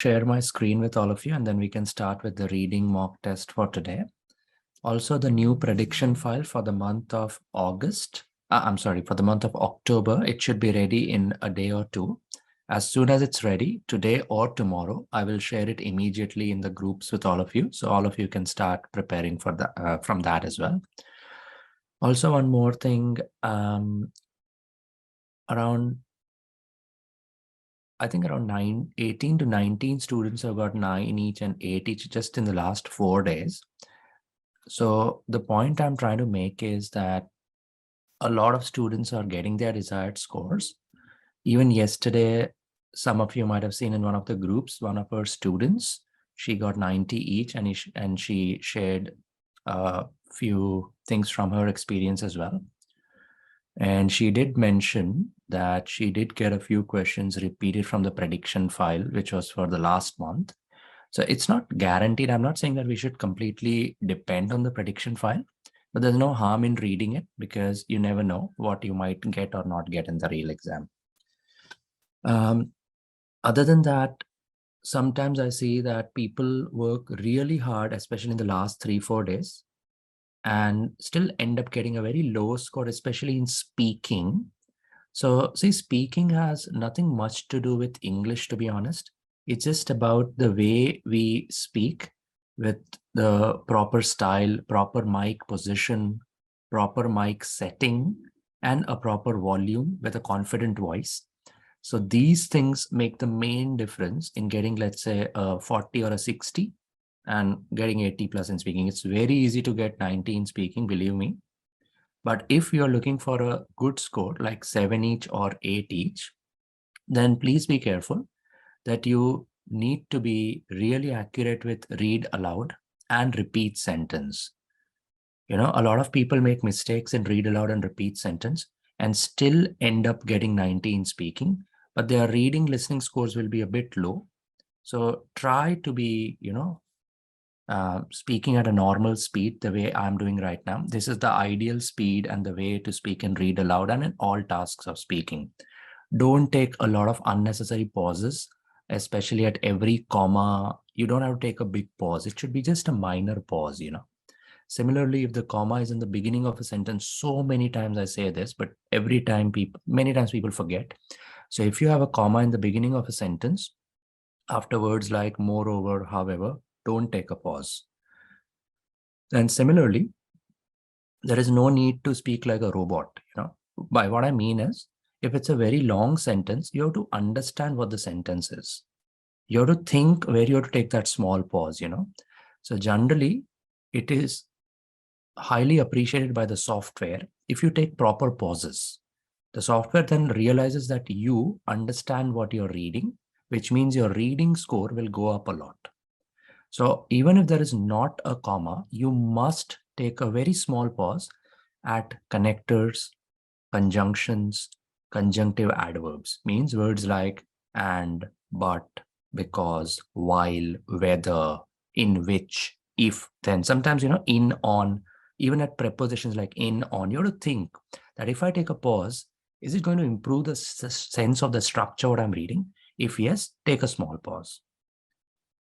share my screen with all of you, and then we can start with the reading mock test for today. Also, the new prediction file for the month of August, for the month of October, it should be ready in a day or two. As soon as it's ready, today or tomorrow, I will share it immediately in the groups with all of you. So all of you can start preparing for the, from that as well. Also, one more thing, I think around 18 to 19 students have got 9 each and 8 each just in the last 4 days. So the point I'm trying to make is that a lot of students are getting their desired scores. Even yesterday, some of you might have seen in one of the groups, one of our students, she got 90 each, and she shared a few things from her experience as well. And she did mention that she did get a few questions repeated from the prediction file, which was for the last month. So it's not guaranteed. I'm not saying that we should completely depend on the prediction file, but there's no harm in reading it because you never know what you might get or not get in the real exam. Other than that, sometimes I see that people work really hard, especially in the last 3-4 days, and still end up getting a very low score, especially in speaking. So see, speaking has nothing much to do with English, to be honest. It's just about the way we speak with the proper style, proper mic position, proper mic setting, and a proper volume with a confident voice. So these things make the main difference in getting, let's say, a 40 or a 60 and getting 80 plus in speaking. It's very easy to get 90 in speaking, believe me. But if you're looking for a good score, like 7 each or 8 each, then please be careful that you need to be really accurate with read aloud and repeat sentence. You know, a lot of people make mistakes in read aloud and repeat sentence and still end up getting 90 in speaking, but their reading listening scores will be a bit low. So try to be, speaking at a normal speed, the way I'm doing right now. This is the ideal speed and the way to speak and read aloud and in all tasks of speaking. Don't take a lot of unnecessary pauses, especially at every comma. You don't have to take a big pause. It should be just a minor pause, Similarly, if the comma is in the beginning of a sentence, so many times I say this, but many times people forget. So if you have a comma in the beginning of a sentence, after words like moreover, however, don't take a pause. And similarly, there is no need to speak like a robot. By what I mean is, if it's a very long sentence, you have to understand what the sentence is. You have to think where you have to take that small pause, So generally, it is highly appreciated by the software if you take proper pauses. The software then realizes that you understand what you're reading, which means your reading score will go up a lot. So even if there is not a comma, you must take a very small pause at connectors, conjunctions, conjunctive adverbs, means words like and, but, because, while, whether, in which, if, then. Sometimes, in, on, even at prepositions like in, on, you have to think that if I take a pause, is it going to improve the sense of the structure what I'm reading? If yes, take a small pause.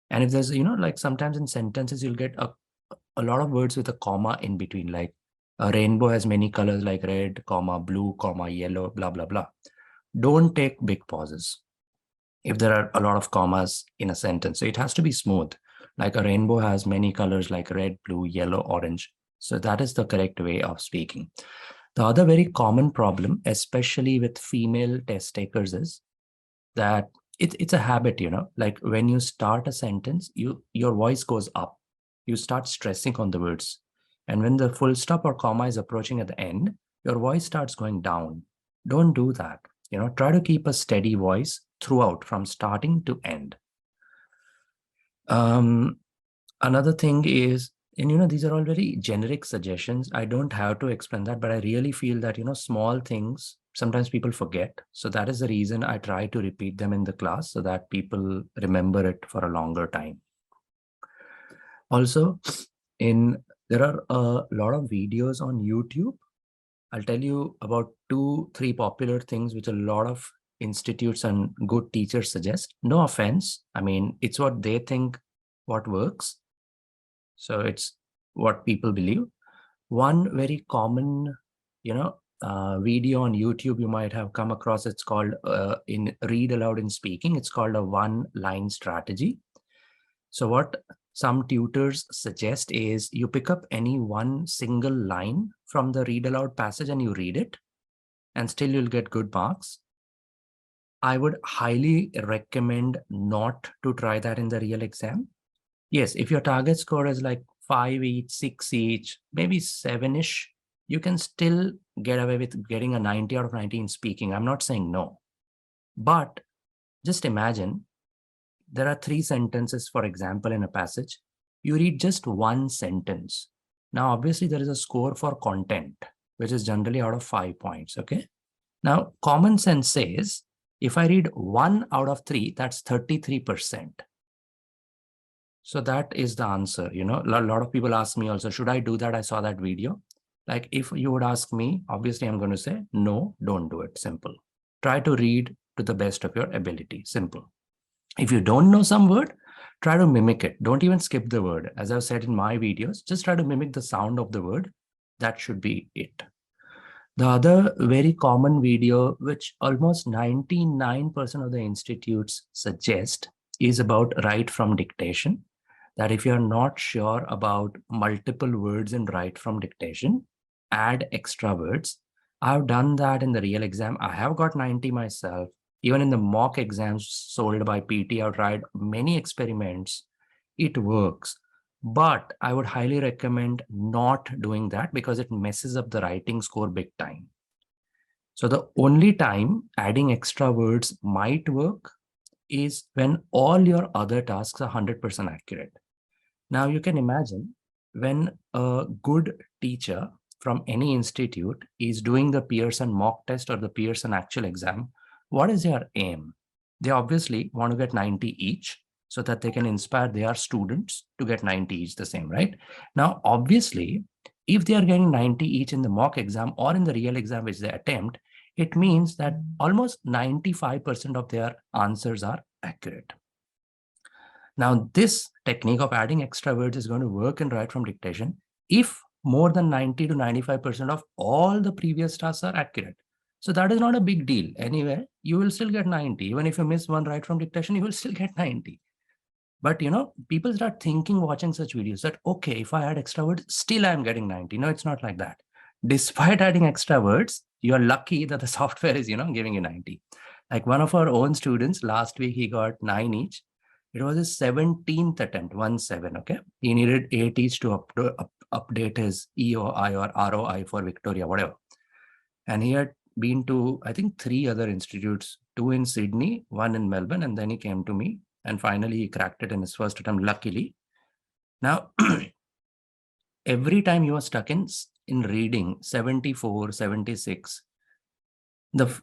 And if there's, like sometimes in sentences, you'll get a lot of words with a comma in between, like a rainbow has many colors like red, comma, blue, comma, yellow, blah, blah, blah. Don't take big pauses if there are a lot of commas in a sentence. So it has to be smooth. Like a rainbow has many colors like red, blue, yellow, orange. So that is the correct way of speaking. The other very common problem, especially with female test takers, is that it's a habit, like when you start a sentence, your voice goes up. You start stressing on the words. And when the full stop or comma is approaching at the end, your voice starts going down. Don't do that. Try to keep a steady voice throughout from starting to end. Another thing is, and these are all very generic suggestions. I don't have to explain that, but I really feel that, small things, sometimes people forget. So that is the reason I try to repeat them in the class so that people remember it for a longer time. Also, there are a lot of videos on YouTube. I'll tell you about 2-3 popular things which a lot of institutes and good teachers suggest. No offense. I mean, it's what they think what works. So it's what people believe. One very common, video on YouTube you might have come across, it's called in Read Aloud in Speaking, it's called a one-line strategy. So what some tutors suggest is you pick up any one single line from the Read Aloud passage and you read it, and still you'll get good marks. I would highly recommend not to try that in the real exam. Yes, if your target score is like 5 each, 6 each, maybe 7-ish, you can still get away with getting a 90 out of 90 in speaking. I'm not saying no. But just imagine there are 3 sentences, for example, in a passage. You read just one sentence. Now, obviously, there is a score for content, which is generally out of 5 points. Okay. Now, common sense says, if I read 1 out of 3, that's 33%. So that is the answer. A lot of people ask me also, should I do that? I saw that video. Like if you would ask me, obviously I'm going to say, no, don't do it. Simple. Try to read to the best of your ability. Simple. If you don't know some word, try to mimic it. Don't even skip the word. As I've said in my videos, just try to mimic the sound of the word. That should be it. The other very common video, which almost 99% of the institutes suggest, is about write from dictation. That if you're not sure about multiple words in write from dictation, add extra words. I've done that in the real exam. I have got 90 myself. Even in the mock exams sold by PT, I've tried many experiments. It works. But I would highly recommend not doing that because it messes up the writing score big time. So the only time adding extra words might work is when all your other tasks are 100% accurate. Now you can imagine when a good teacher from any institute is doing the Pearson mock test or the Pearson actual exam, what is their aim? They obviously want to get 90 each so that they can inspire their students to get 90 each the same, right? Now, obviously, if they are getting 90 each in the mock exam or in the real exam which they attempt, it means that almost 95% of their answers are accurate. Now, this technique of adding extra words is going to work in write from dictation if more than 90 to 95% of all the previous tasks are accurate. So that is not a big deal. Anyway, you will still get 90. Even if you miss one write from dictation, you will still get 90. But, people start thinking watching such videos that, okay, if I add extra words, still I'm getting 90. No, it's not like that. Despite adding extra words, you're lucky that the software is, giving you 90. Like one of our own students, last week, he got 9 each. It was his 17th attempt, 17, okay? He needed 8 each to update his EOI or ROI for Victoria, whatever. And he had been to, I think, 3 other institutes, 2 in Sydney, 1 in Melbourne, and then he came to me. And finally, he cracked it in his first attempt, luckily. Now, every time he was stuck in reading, 74, 76,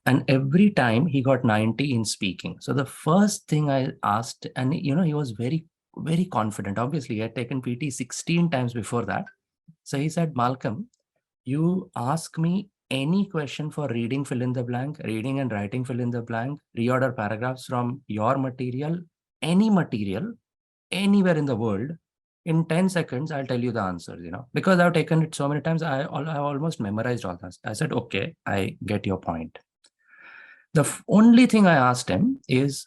and every time he got 90 in speaking. So the first thing I asked, and he was very, very confident. Obviously, he had taken PT 16 times before that. So he said, Malcolm, you ask me any question for reading fill in the blank, reading and writing fill in the blank, reorder paragraphs from your material, any material, anywhere in the world, in 10 seconds, I'll tell you the answers, because I've taken it so many times, I've almost memorized all this. I said, okay, I get your point. The only thing I asked him is,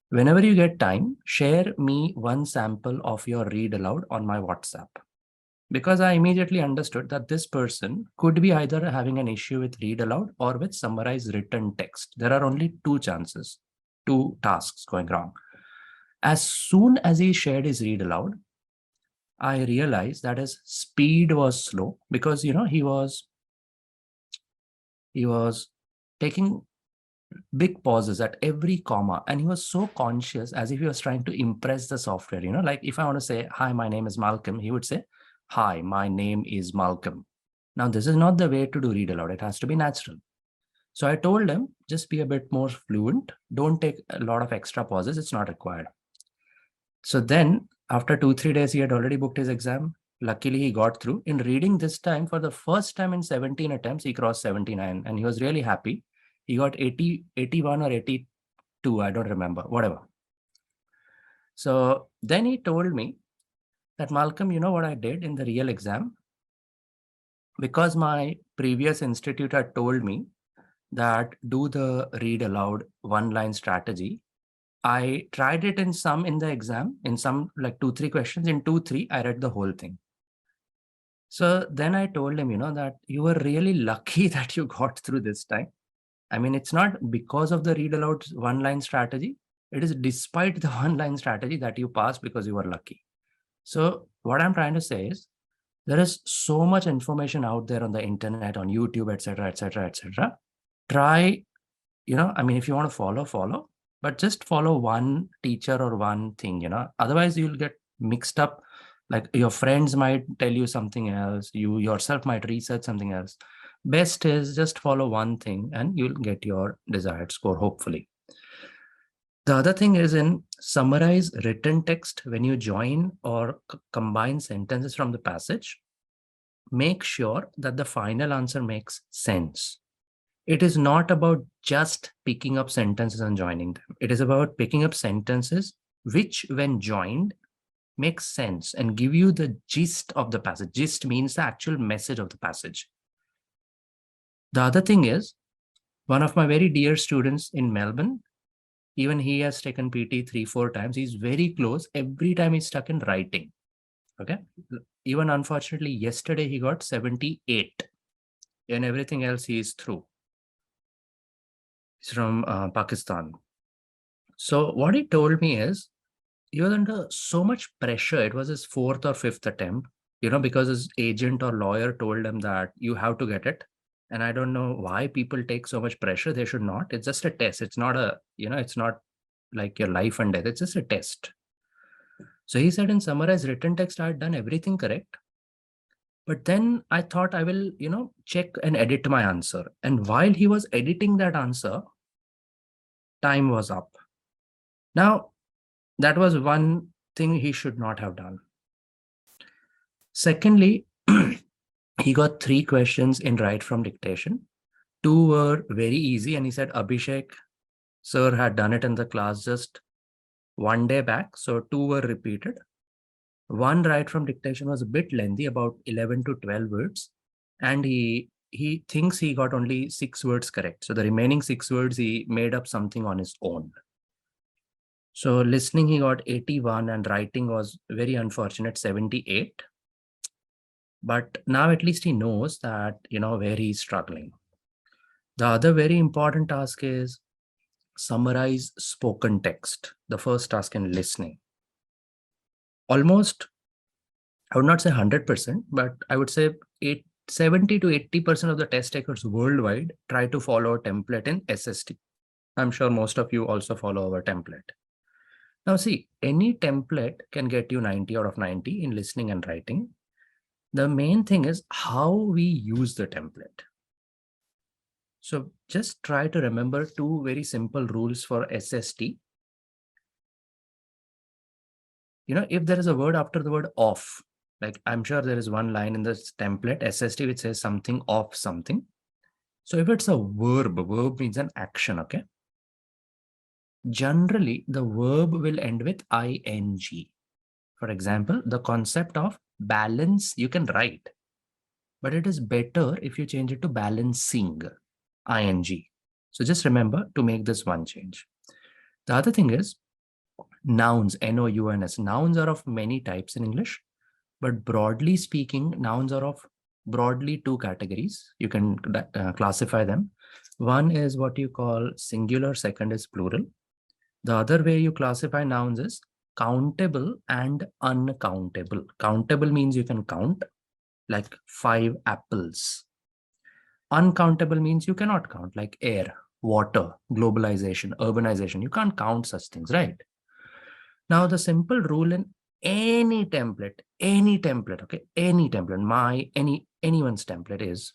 whenever you get time, share me one sample of your read aloud on my WhatsApp. Because I immediately understood that this person could be either having an issue with read aloud or with summarized written text. There are only 2 chances, 2 tasks going wrong. As soon as he shared his read aloud, I realized that his speed was slow because, he was taking big pauses at every comma, and he was so conscious as if he was trying to impress the software. Like if I want to say, hi, my name is Malcolm, he would say, hi, my name is Malcolm. Now, this is not the way to do read aloud. It has to be natural. So I told him, just be a bit more fluent. Don't take a lot of extra pauses. It's not required. So then after 2-3 days, he had already booked his exam. Luckily, he got through. In reading this time, for the first time in 17 attempts, he crossed 79 and he was really happy. He got 80, 81 or 82, I don't remember, whatever. So then he told me that, Malcolm, you know what I did in the real exam? Because my previous institute had told me that do the read aloud one-line strategy, I tried it in the exam, in some like 2-3 questions. In 2-3, I read the whole thing. So then I told him, that you were really lucky that you got through this time. I mean, it's not because of the read aloud one-line strategy. It is despite the one-line strategy that you passed because you were lucky. So what I'm trying to say is, there is so much information out there on the internet, on YouTube, etc., etc., etc. Try, I mean, if you want to follow, but just follow one teacher or one thing, otherwise you'll get mixed up. Like your friends might tell you something else, you yourself might research something else. Best is just follow one thing and you'll get your desired score, hopefully. The other thing is, in summarize written text, when you join or combine sentences from the passage, make sure that the final answer makes sense. It is not about just picking up sentences and joining them. It is about picking up sentences which, when joined, make sense and give you the gist of the passage. Gist means the actual message of the passage. The other thing is, one of my very dear students in Melbourne, even he has taken PT 3-4 times. He's very close. Every time he's stuck in writing. Okay. Even unfortunately, yesterday he got 78 and everything else he is through. He's from Pakistan. So what he told me is, he was under so much pressure. It was his 4th or 5th attempt, because his agent or lawyer told him that you have to get it. And I don't know why people take so much pressure. They should not. It's just a test. It's not it's not like your life and death. It's just a test. So he said, in summarized written text, I had done everything correct. But then I thought I will, check and edit my answer. And while he was editing that answer, time was up. Now, that was one thing he should not have done. Secondly, he got 3 questions in write from dictation. 2 were very easy. And he said, Abhishek, sir had done it in the class just one day back. So 2 were repeated. 1 write from dictation was a bit lengthy, about 11 to 12 words. And he thinks he got only 6 words correct. So the remaining 6 words, he made up something on his own. So listening, he got 81 and writing was very unfortunate, 78. But now at least he knows that, where he's struggling. The other very important task is summarize spoken text, the first task in listening. Almost, I would not say 100%, but I would say 70 to 80% of the test takers worldwide try to follow a template in SST. I'm sure most of you also follow our template. Now see, any template can get you 90 out of 90 in listening and writing. The main thing is how we use the template. So just try to remember 2 very simple rules for SST. If there is a word after the word off, like I'm sure there is one line in this template, SST, which says something off something. So if it's a verb means an action, okay? Generally, the verb will end with ing. For example, the concept of balance, you can write, but it is better if you change it to balancing, ing. So just remember to make this one change. The other thing is nouns, nouns. Nouns are of many types in English, but broadly speaking, nouns are of broadly 2 categories. You can classify them. One is what you call singular, second is plural. The other way you classify nouns is countable and uncountable. Countable means you can count, like 5 apples. Uncountable means you cannot count, like air, water, globalization, urbanization. You can't count such things, right? Now, the simple rule in any template, okay, any template, anyone's template is,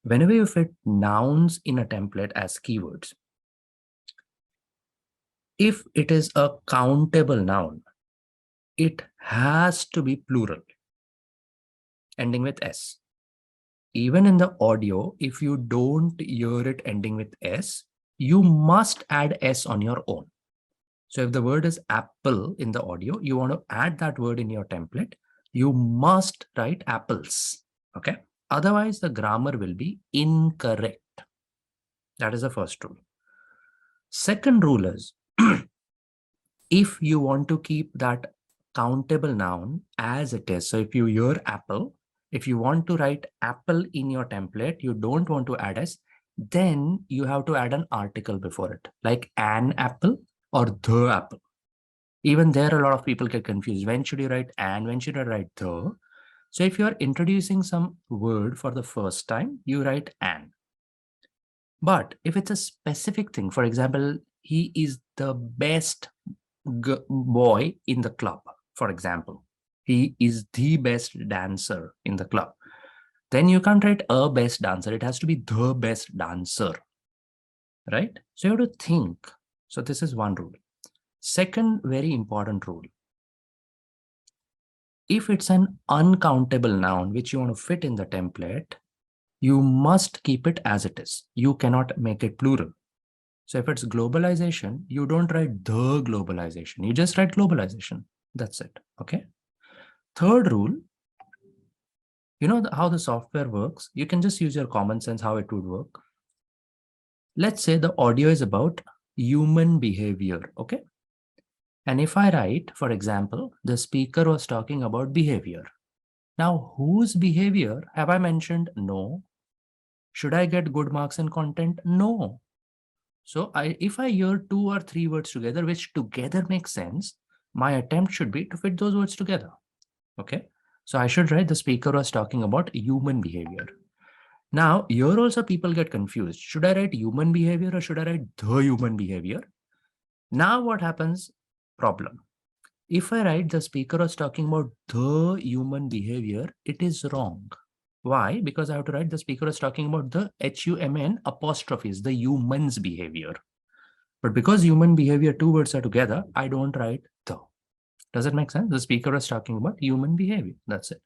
whenever you fit nouns in a template as keywords, if it is a countable noun, it has to be plural, ending with S. even in the audio, if you don't hear it ending with S, you must add S on your own. So if the word is apple in the audio, you want to add that word in your template, you must write apples. Okay. Otherwise, the grammar will be incorrect. That is the first rule. Second rule is, if you want to keep that countable noun as it is, so if you hear apple, if you want to write apple in your template, you don't want to add S, then you have to add an article before it, like an apple or the apple. Even there, a lot of people get confused. When should you write an? When should I write the? So if you are introducing some word for the first time, you write an. But if it's a specific thing, for example, he is the best boy in the club, for example, he is the best dancer in the club, then you can't write a best dancer. It has to be the best dancer, right? So you have to think. So this is one rule. Second very important rule. If it's an uncountable noun which you want to fit in the template, you must keep it as it is. You cannot make it plural. So if it's globalization, you don't write the globalization. You just write globalization. That's it. Okay. Third rule, you know how the software works. You can just use your common sense how it would work. Let's say the audio is about human behavior. Okay. And if I write, for example, the speaker was talking about behavior. Now, whose behavior have I mentioned? No. Should I get good marks in content? No. So if I hear 2 or 3 words together, which together make sense, my attempt should be to fit those words together. Okay. So I should write the speaker was talking about human behavior. Now, here also people get confused. Should I write human behavior or should I write the human behavior? Now what happens? Problem. If I write the speaker was talking about the human behavior, it is wrong. Why? Because I have to write the speaker was talking about the HUMN apostrophes, the human's behavior. But because human behavior, 2 words are together, I don't write the. Does it make sense? The speaker was talking about human behavior. That's it.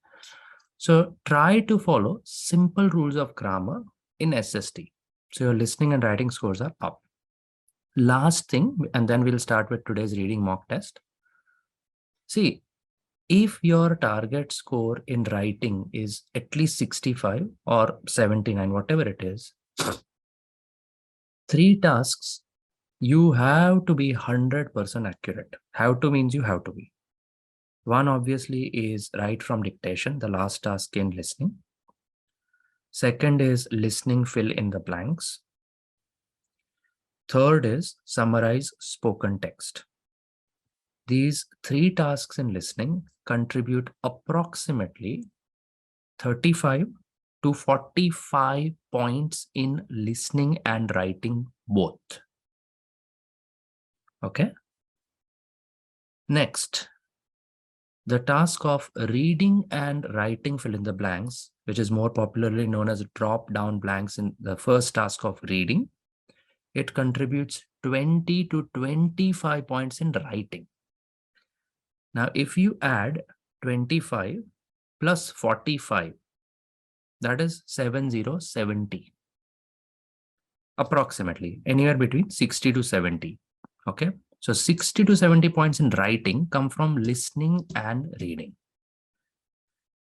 So try to follow simple rules of grammar in SST. So your listening and writing scores are up. Last thing, and then we'll start with today's reading mock test. See, if your target score in writing is at least 65 or 79, whatever it is, 3 tasks, you have to be 100% accurate. Have to means you have to be. One obviously is write from dictation, the last task in listening. Second is listening, fill in the blanks. Third is summarize spoken text. These 3 tasks in listening contribute approximately 35 to 45 points in listening and writing both. Okay. Next, the task of reading and writing fill in the blanks, which is more popularly known as drop down blanks in the first task of reading, it contributes 20 to 25 points in writing. Now, if you add 25 plus 45, that is 70. Approximately anywhere between 60 to 70. Okay. So 60 to 70 points in writing come from listening and reading.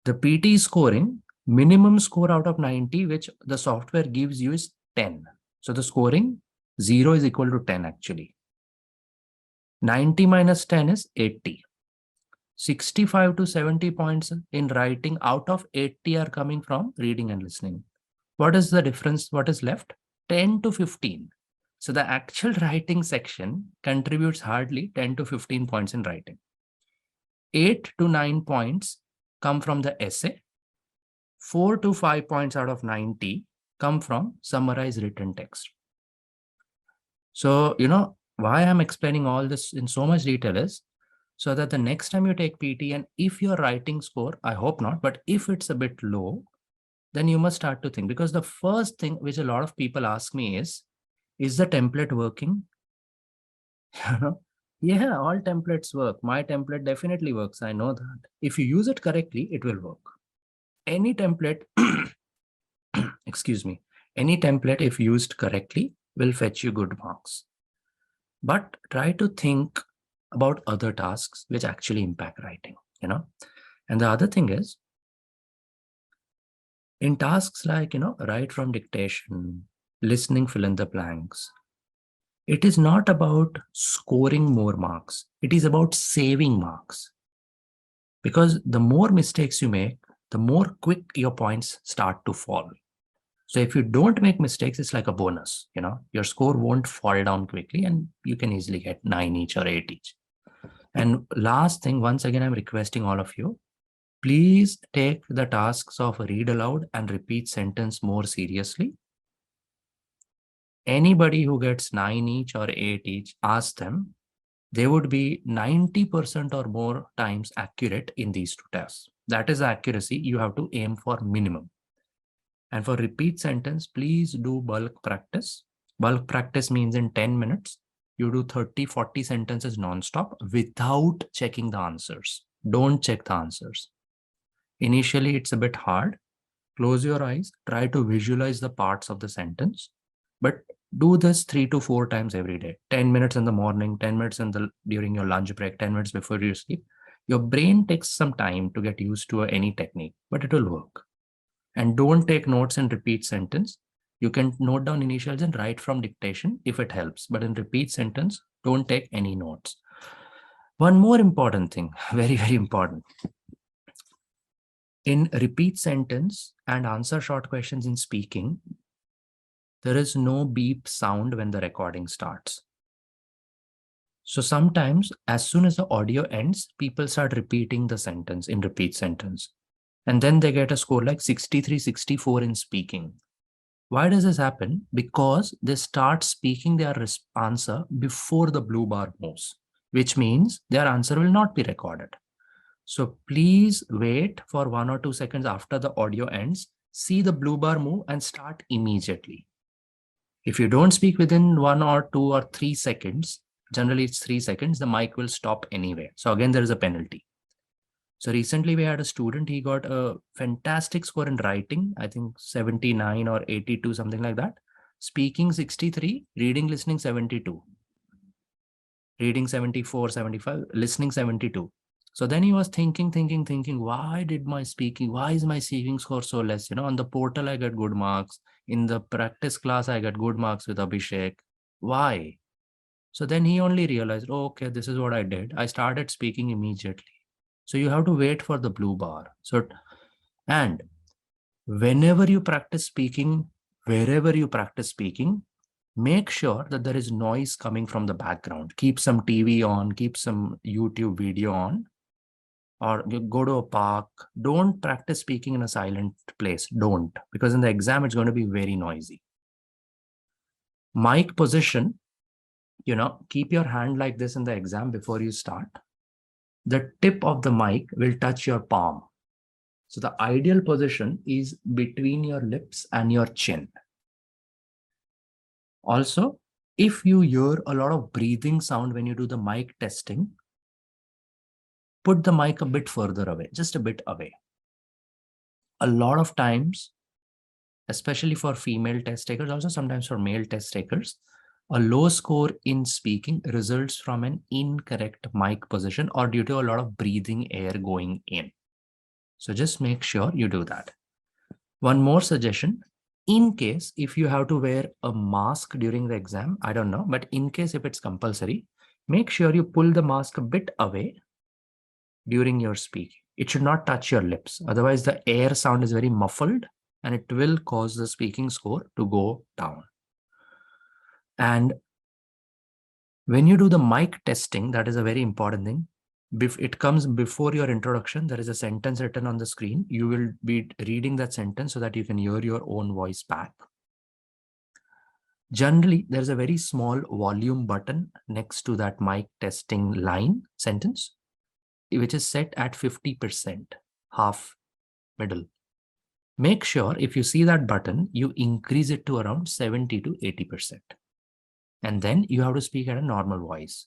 The PT scoring, minimum score out of 90, which the software gives you is 10. So the scoring 0 is equal to 10 actually. 90 minus 10 is 80. 65 to 70 points in writing out of 80 are coming from reading and listening. What is the difference? What is left? 10 to 15. So the actual writing section contributes hardly 10 to 15 points in writing. 8 to 9 points come from the essay. 4 to 5 points out of 90 come from summarized written text. So, you know, why I'm explaining all this in so much detail is so that the next time you take PT, and if your writing score, I hope not, but if it's a bit low, then you must start to think, because the first thing which a lot of people ask me is the template working? Yeah, all templates work. My template definitely works. I know that. If you use it correctly, it will work. Any template excuse me, any template, if used correctly, will fetch you good marks. But try to think about other tasks which actually impact writing, you know. And the other thing is, in tasks like, write from dictation, listening, fill in the blanks, it is not about scoring more marks. It is about saving marks. Because the more mistakes you make, the more quick your points start to fall. So if you don't make mistakes, it's like a bonus, your score won't fall down quickly and you can easily get 9 each or 8 each. And last thing, once again, I'm requesting all of you, please take the tasks of read aloud and repeat sentence more seriously. Anybody who gets 9 each or 8 each, ask them. They would be 90% or more times accurate in these two tests. That is accuracy you have to aim for minimum. And for repeat sentence, please do bulk practice. Bulk practice means in 10 minutes, you do 30, 40 sentences non-stop without checking the answers. Don't check the answers. Initially, it's a bit hard. Close your eyes, try to visualize the parts of the sentence, but do this 3 to 4 times every day. 10 minutes in the morning, 10 minutes during your lunch break, 10 minutes before you sleep. Your brain takes some time to get used to any technique, but it will work. And don't take notes in repeat sentence. You can note down initials and write from dictation if it helps, but in repeat sentence, don't take any notes. One more important thing, very, very important. In repeat sentence and answer short questions in speaking, there is no beep sound when the recording starts. So sometimes, as soon as the audio ends, people start repeating the sentence in repeat sentence. And then they get a score like 63, 64 in speaking. Why does this happen? Because they start speaking their answer before the blue bar moves, which means their answer will not be recorded. So please wait for 1 or 2 seconds after the audio ends, see the blue bar move and start immediately. If you don't speak within 1 or 2 or 3 seconds, generally it's 3 seconds, the mic will stop anyway. So again, there is a penalty. So recently we had a student, he got a fantastic score in writing, I think 79 or 82, something like that. Speaking 63, reading, listening 72. Reading 74, 75, listening 72. So then he was thinking, why is my speaking score so less? On the portal, I get good marks. In the practice class, I get good marks with Abhishek. Why? So then he only realized, oh, okay, this is what I did. I started speaking immediately. So you have to wait for the blue bar. And whenever you practice speaking, wherever you practice speaking, make sure that there is noise coming from the background. Keep some TV on, keep some YouTube video on, or go to a park. Don't practice speaking in a silent place. Don't, because in the exam, it's going to be very noisy. Mic position, keep your hand like this in the exam before you start. The tip of the mic will touch your palm. So the ideal position is between your lips and your chin. Also, if you hear a lot of breathing sound when you do the mic testing, put the mic a bit further away, just a bit away. A lot of times, especially for female test takers, also sometimes for male test takers, a low score in speaking results from an incorrect mic position or due to a lot of breathing air going in. So just make sure you do that. One more suggestion, in case if you have to wear a mask during the exam, I don't know, but in case if it's compulsory, make sure you pull the mask a bit away during your speaking. It should not touch your lips. Otherwise, the air sound is very muffled and it will cause the speaking score to go down. And when you do the mic testing, that is a very important thing. If it comes before your introduction, there is a sentence written on the screen. You will be reading that sentence so that you can hear your own voice back. Generally, there's a very small volume button next to that mic testing line sentence, which is set at 50%, half, middle. Make sure if you see that button, you increase it to around 70 to 80%. And then you have to speak at a normal voice.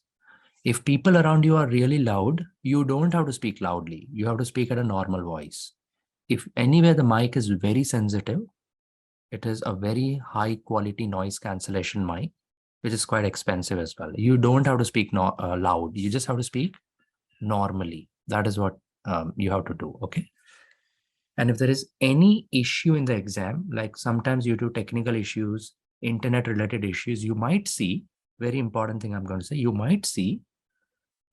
If people around you are really loud, you don't have to speak loudly. You have to speak at a normal voice. If anywhere the mic is very sensitive, It is a very high quality noise cancellation mic, which is quite expensive as well. You don't have to speak loud. You just have to speak normally. That is what you have to do. Okay. And if there is any issue in the exam, like sometimes due to technical issues, internet related issues, you might see, very important thing I'm going to say, you might see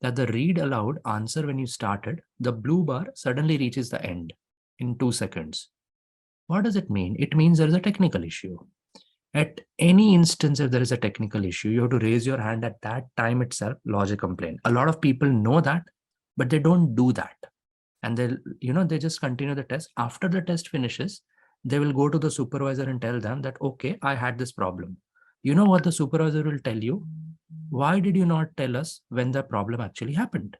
that the read aloud answer when you started, the blue bar suddenly reaches the end in 2 seconds. What does it mean? It means there is a technical issue. At any instance, if there is a technical issue, you have to raise your hand at that time itself, lodge a complaint. A lot of people know that, but they don't do that. And they just continue the test. After the test finishes, they will go to the supervisor and tell them that, okay, I had this problem. You know what the supervisor will tell you? Why did you not tell us when the problem actually happened?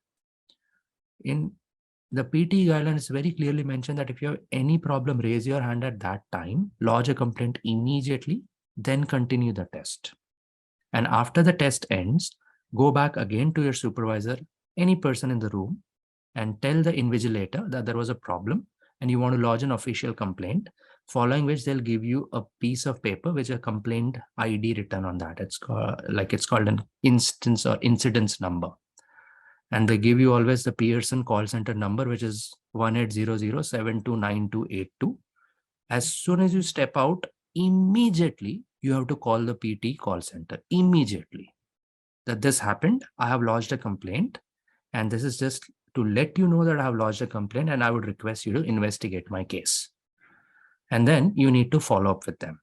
In the PTE guidelines, it's very clearly mentioned that if you have any problem, raise your hand at that time, lodge a complaint immediately, then continue the test. And after the test ends, go back again to your supervisor, any person in the room, and tell the invigilator that there was a problem and you want to lodge an official complaint, following which they'll give you a piece of paper with a complaint ID written on that. It's called an instance or incidence number. And they give you always the Pearson call center number, which is 1800-729-282. As soon as you step out, immediately you have to call the PT call center immediately. That this happened, I have lodged a complaint, and this is just to let you know that I have lodged a complaint and I would request you to investigate my case. And then you need to follow up with them.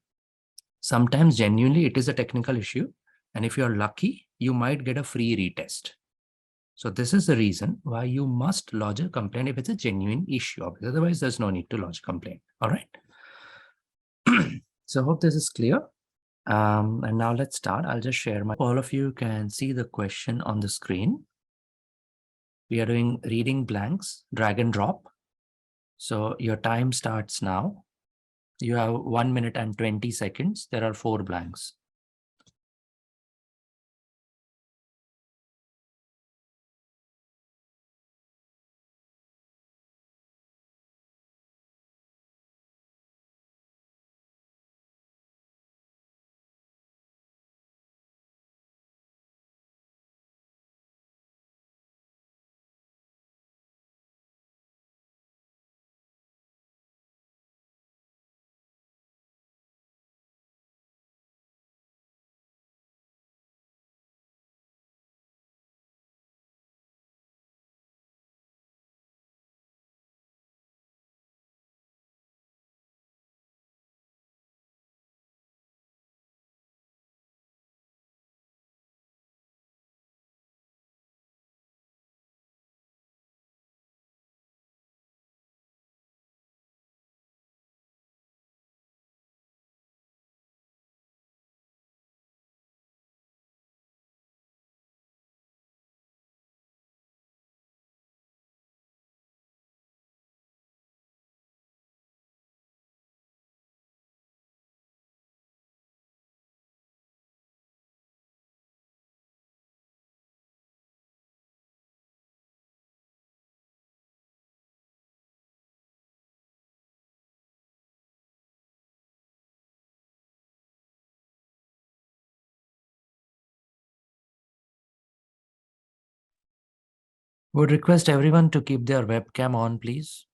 Sometimes genuinely it is a technical issue, and if you're lucky, you might get a free retest. So this is the reason why you must lodge a complaint if it's a genuine issue. Otherwise, there's no need to lodge a complaint. All right. So I hope this is clear. And now let's start. I'll just share all of you can see the question on the screen. We are doing reading blanks, drag and drop. So your time starts now. You have 1 minute and 20 seconds. There are 4 blanks. Would request everyone to keep their webcam on, please.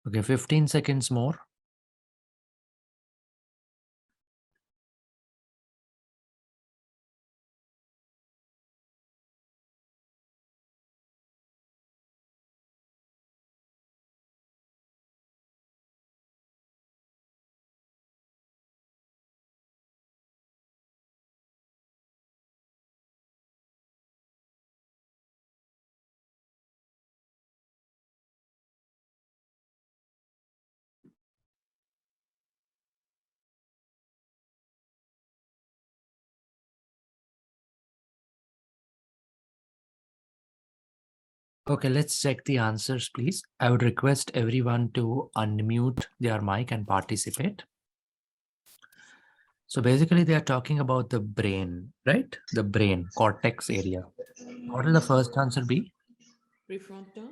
Okay, 15 seconds more. Okay, let's check the answers, please. I would request everyone to unmute their mic and participate. So basically, they are talking about the brain, right? The brain, cortex area. What will the first answer be? Prefrontal.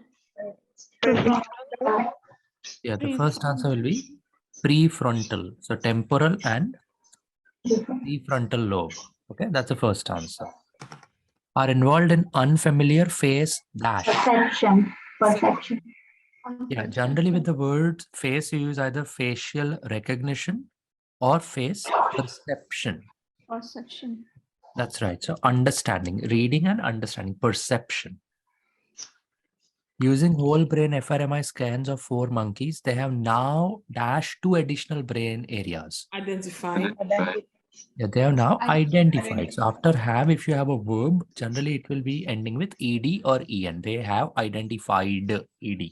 Yeah, the first answer will be prefrontal. So temporal and prefrontal lobe. Okay, that's the first answer. Are involved in unfamiliar face dash. Perception. Yeah, generally with the word face, you use either facial recognition or face perception. Perception. That's right. So understanding, reading and understanding, perception. Using whole brain fMRI scans of 4 monkeys, they have now dashed 2 additional brain areas. Identified. Yeah, they have now identified. So after have, if you have a verb, generally it will be ending with ed or en. They have identified ed.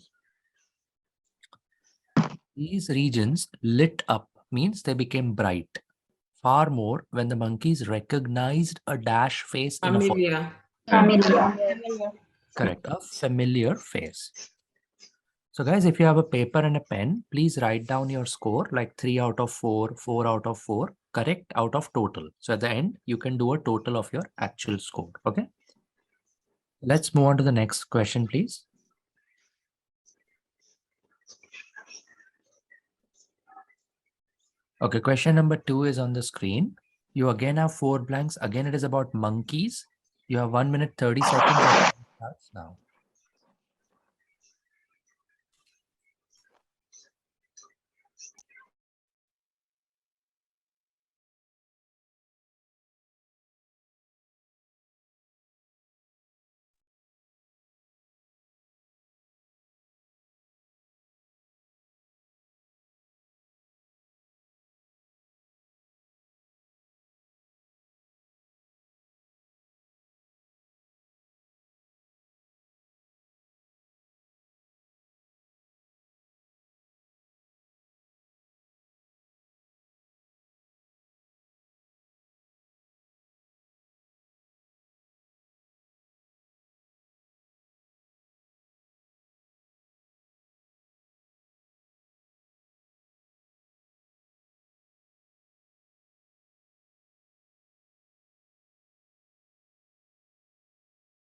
These regions lit up means they became bright. Far more when the monkeys recognized a dash face in a photo. Familiar. Correct, a familiar face. So guys, if you have a paper and a pen, please write down your score like 3 out of 4, 4 out of 4, correct out of total. So at the end, you can do a total of your actual score, okay? Let's move on to the next question, please. Okay, question number 2 is on the screen. You again have 4 blanks. Again, it is about monkeys. You have 1 minute 30 seconds. Starts now.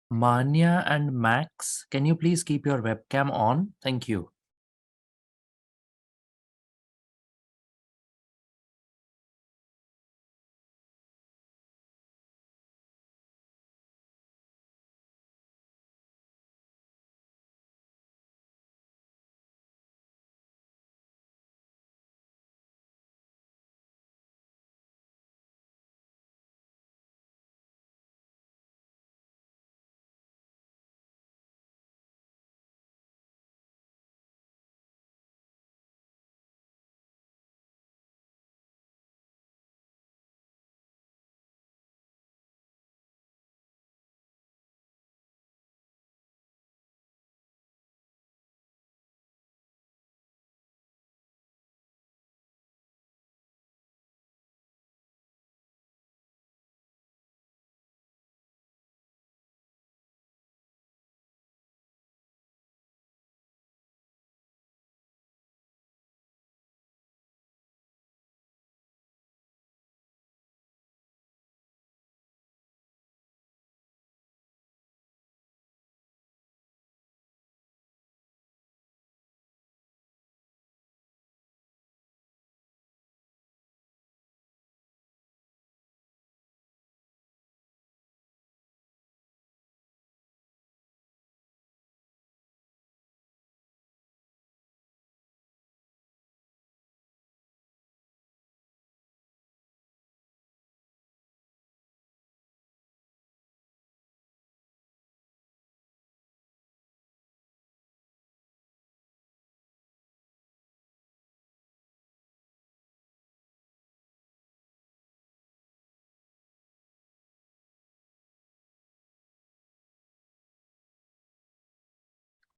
Manya and Max, can you please keep your webcam on? Thank you.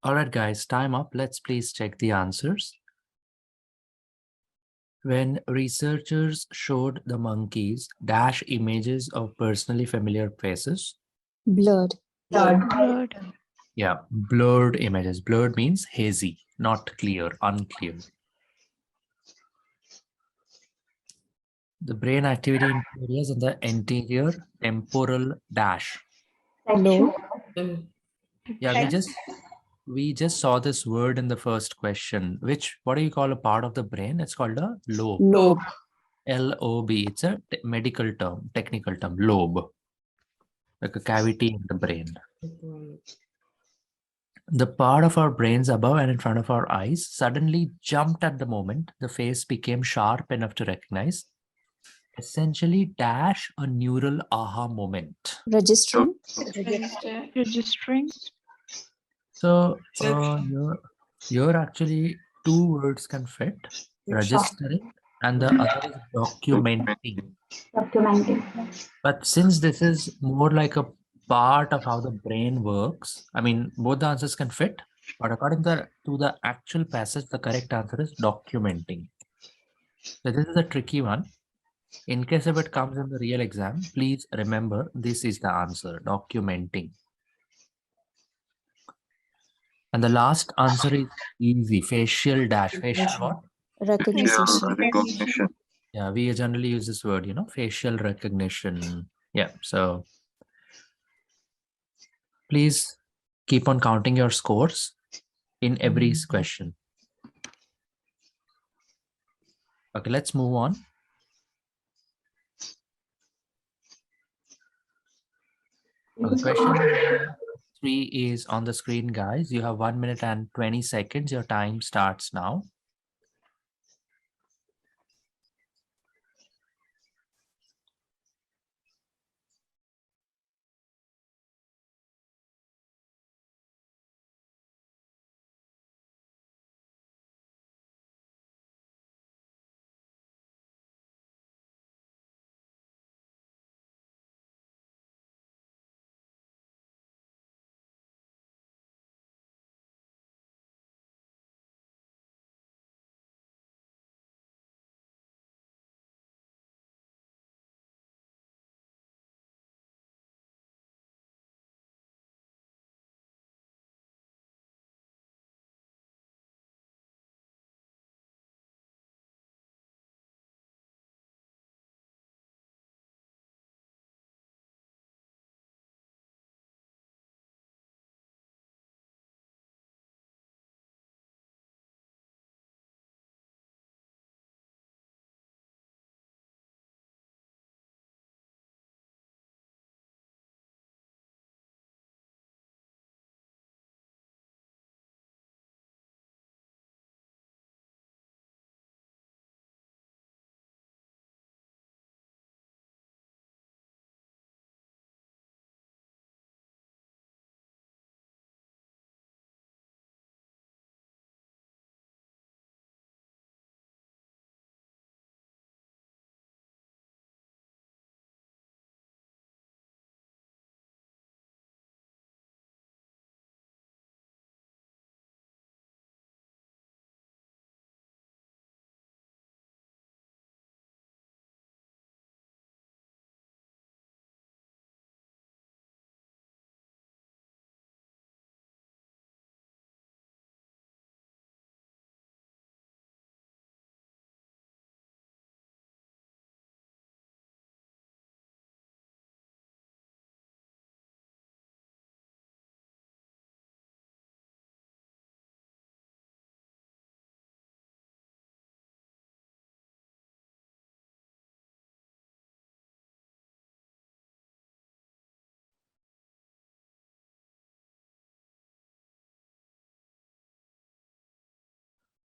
All right, guys, time up. Let's please check the answers. When researchers showed the monkeys dash images of personally familiar faces, Blurred. Blurred. Yeah, blurred images. Blurred means hazy, not clear, unclear. The brain activity in areas in the anterior temporal dash. Section. Yeah, we just saw this word in the first question. What do you call a part of the brain? It's called a lobe. Lobe. L-O-B. It's a medical term, technical term, lobe. Like a cavity in the brain. The part of our brains above and in front of our eyes suddenly jumped at the moment the face became sharp enough to recognize. Essentially dash a neural aha moment. Registering. Registering. So here actually two words can fit. Registering and the other is documenting. Documenting. But since this is more like a part of how the brain works, I mean, both the answers can fit. But according to the actual passage, the correct answer is documenting. So this is a tricky one. In case if it comes in the real exam, please remember this is the answer, documenting. And the last answer is easy, facial dash. Facial what? Recognition. Yeah, we generally use this word, you know, facial recognition. Yeah, so please keep on counting your scores in every question. Okay, let's move on. Okay, question 3 is on the screen, guys. You have 1 minute and 20 seconds. Your time starts now.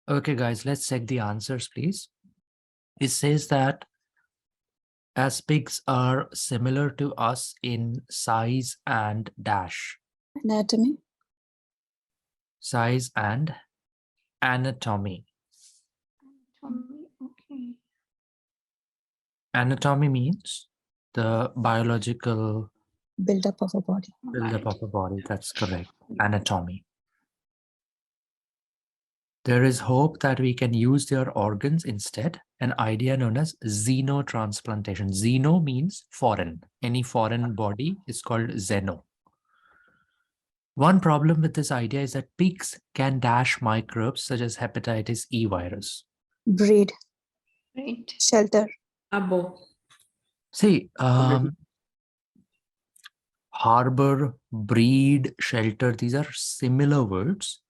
Okay, guys, let's check the answers, please. It says that as pigs are similar to us in size and dash. Anatomy. Size and anatomy. Okay. Anatomy means the biological Build-up of a body. build-up of a body. That's correct. Anatomy. There is hope that we can use their organs instead, an idea known as xenotransplantation. Xeno means foreign. Any foreign body is called xeno. One problem with this idea is that pigs can dash microbes such as hepatitis E virus. Breed. Right. Shelter. Abo. See, harbor, breed, shelter, these are similar words.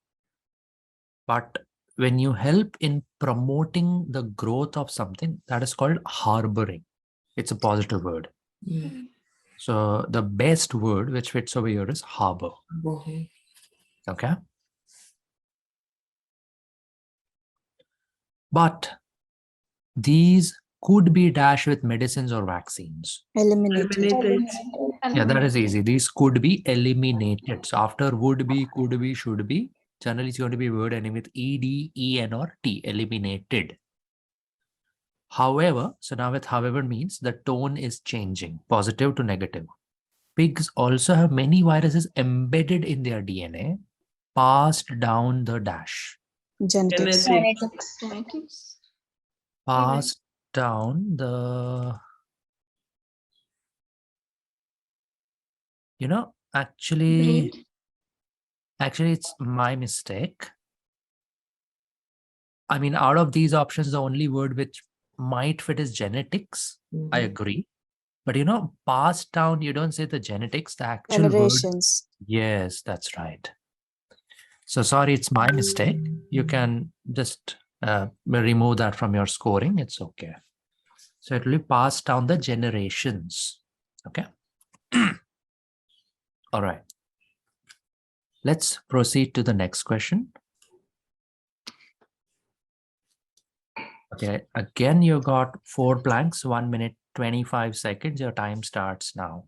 But when you help in promoting the growth of something, that is called harboring. It's a positive word. Mm. So the best word which fits over here is harbor. Abo. Okay. But these could be dashed with medicines or vaccines. Eliminated. Eliminated. Yeah, that is easy. These could be eliminated. So after would be, could be, should be, generally it's going to be a word ending with ed, en, or t, eliminated. However, so now with however means the tone is changing, positive to negative. Pigs also have many viruses embedded in their DNA, passed down the dash. Genetics. Genetics. Genetics. Passed down the, actually it's my mistake. I mean, out of these options, the only word which might fit is genetics. I agree. But passed down, you don't say the genetics, the actual Generations. word. Yes, that's right. So sorry, it's my mistake. You can just remove that from your scoring. It's okay. So it will be passed down the generations. Okay. All right. Let's proceed to the next question. Okay, again, you got 4 blanks, 1 minute, 25 seconds. Your time starts now.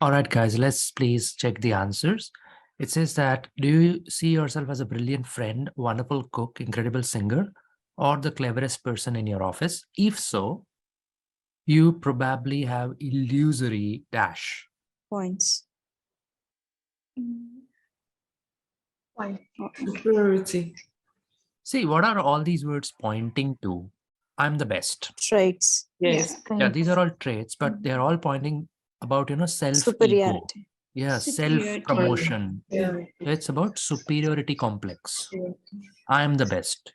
All right, guys, let's please check the answers. It says that, do you see yourself as a brilliant friend, wonderful cook, incredible singer, or the cleverest person in your office? If so, you probably have illusory dash. Points. Superiority. See, what are all these words pointing to? I'm the best. Traits. Yes. Yeah, these are all traits, but they're all pointing about, self-ego. Superiority. Yeah, self-promotion. Yeah. It's about superiority complex. I am the best,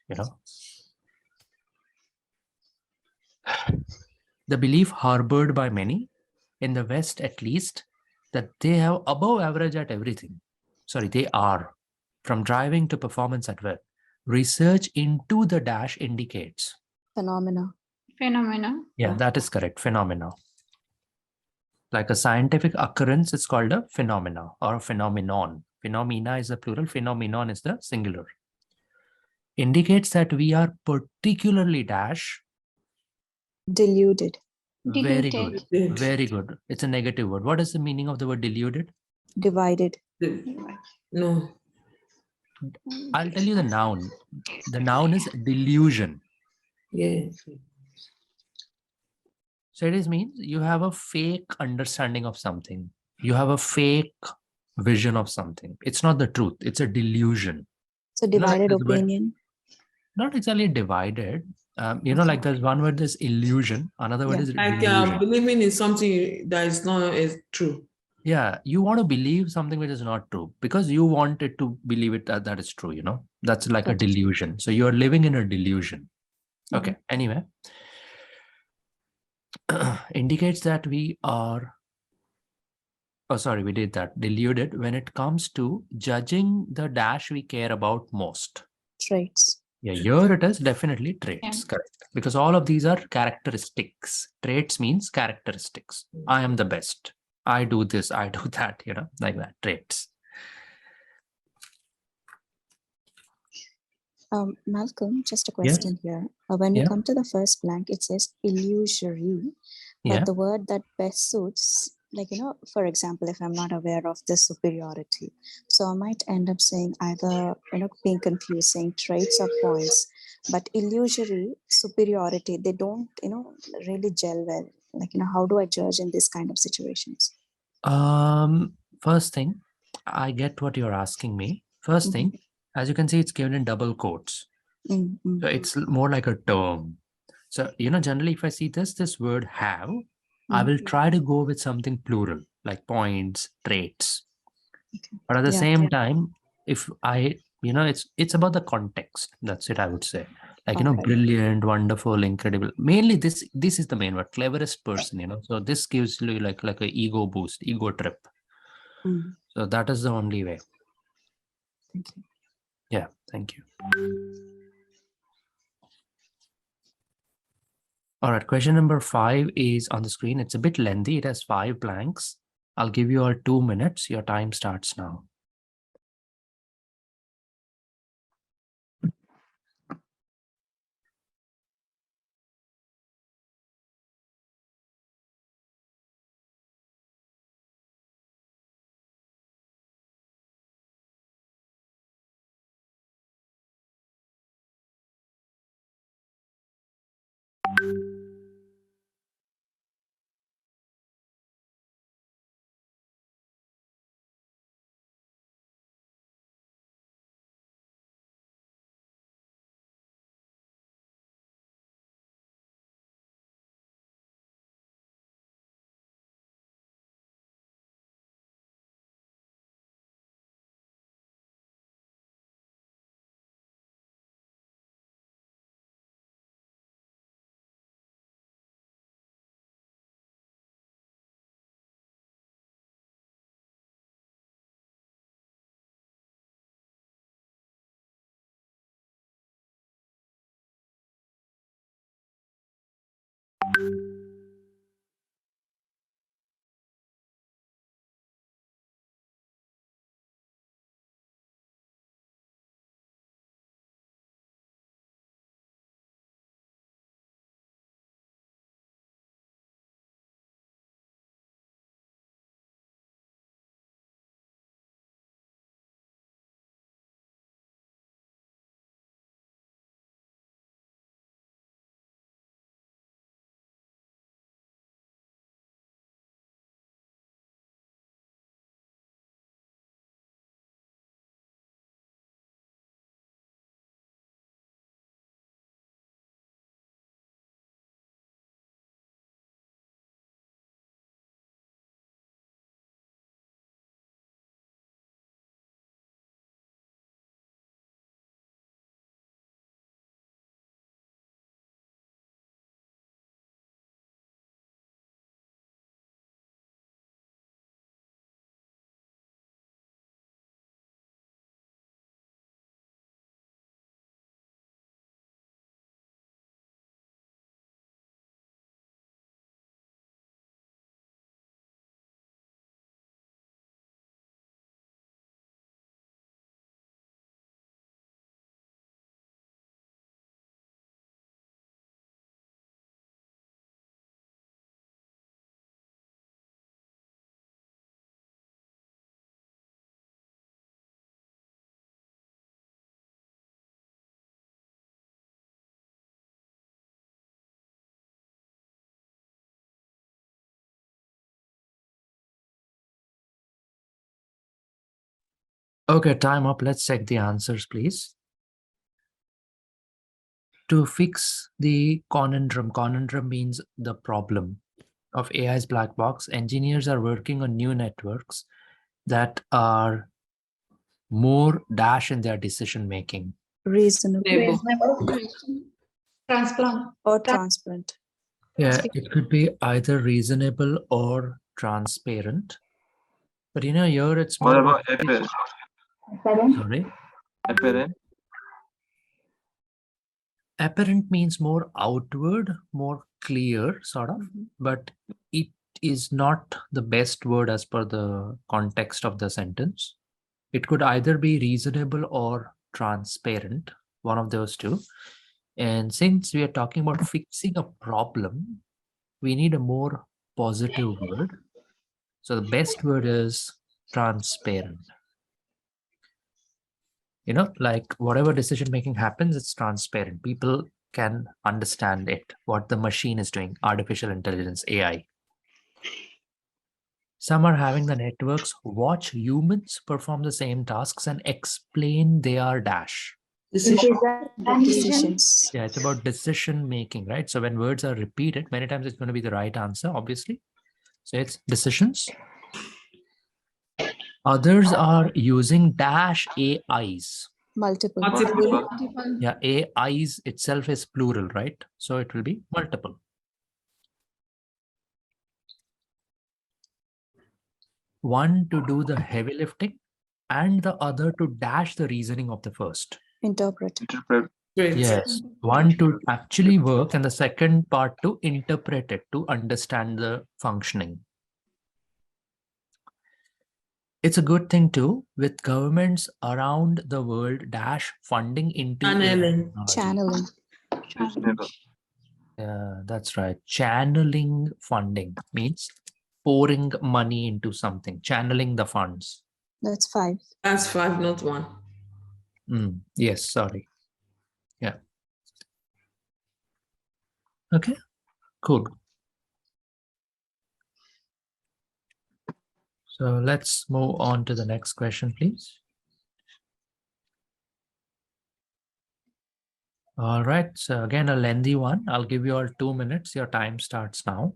The belief harbored by many, in the West at least, that they have above average at everything. Sorry, they are. From driving to performance at work. Research into the dash indicates. Phenomena. Yeah, that is correct. Phenomena. Like a scientific occurrence, it's called a phenomena or a phenomenon. Phenomena is the plural, phenomenon is the singular. Indicates that we are particularly dash. Deluded. Very good. Very good. It's a negative word. What is the meaning of the word deluded? Divided. No. I'll tell you the noun. The noun is delusion. Yeah. So it means you have a fake understanding of something. You have a fake vision of something. It's not the truth. It's a delusion. So divided like opinion. Not exactly divided. Like there's one word is illusion. Another word is Like delusion. believing in something that is not true. Yeah, you want to believe something which is not true because you want it to believe it that is true, That's like a delusion. So you're living in a delusion. Okay, anyway. Indicates that we are, we did that, deluded when it comes to judging the dash we care about most. Traits. Yeah, here it is definitely traits, correct. Because all of these are characteristics. Traits means characteristics. I am the best. I do this, I do that, like that, traits. Malcolm, just a question here. When we come to the first blank, it says illusory, but the word that best suits, for example, if I'm not aware of the superiority, so I might end up saying either, being confusing traits or points, but illusory, superiority, they don't, really gel well. How do I judge in this kind of situations? First thing, I get what you're asking me. First thing, as you can see, it's given in double quotes. So it's more like a term. So, generally, if I see this word have, I will try to go with something plural, like points, traits. But at the same time, if I, it's about the context. That's it, I would say. Like, brilliant, wonderful, incredible. Mainly this is the main word, cleverest person, So this gives you like an ego boost, ego trip. So that is the only way. Thank you. Yeah, thank you. All right, question number 5 is on the screen. It's a bit lengthy. It has 5 blanks. I'll give you all 2 minutes. Your time starts now. Okay, time up. Let's check the answers, please. To fix the conundrum means the problem of AI's black box, engineers are working on new networks that are more dash in their decision making. Reasonable. Transplant. Or transparent. Yeah, it could be either reasonable or transparent. But you know, here it's more. What about apparent? Sorry? Apparent? Apparent means more outward, more clear, sort of, but it is not the best word as per the context of the sentence. It could either be reasonable or transparent, one of those two. And since we are talking about fixing a problem, we need a more positive word. So the best word is transparent. You know, like whatever decision making happens, it's transparent. People can understand it, what the machine is doing, artificial intelligence, AI. Some are having the networks watch humans perform the same tasks and explain their dash. Decisions. Yeah, it's about decision making, right? So when words are repeated, many times it's going to be the right answer, obviously. So it's decisions. Others are using dash AIs. Multiple. Yeah, AIs itself is plural, right? So it will be multiple. One to do the heavy lifting and the other to dash the reasoning of the first. Interpret. Yes, one to actually work and the second part to interpret it, to understand the functioning. It's a good thing too, with governments around the world dash funding into Channeling. Yeah, that's right. Channeling funding means pouring money into something, channeling the funds. That's 5. That's 5, not 1. Yes, sorry. Yeah. Okay, cool. So let's move on to the next question, please. All right, so again, a lengthy one. I'll give you all 2 minutes. Your time starts now.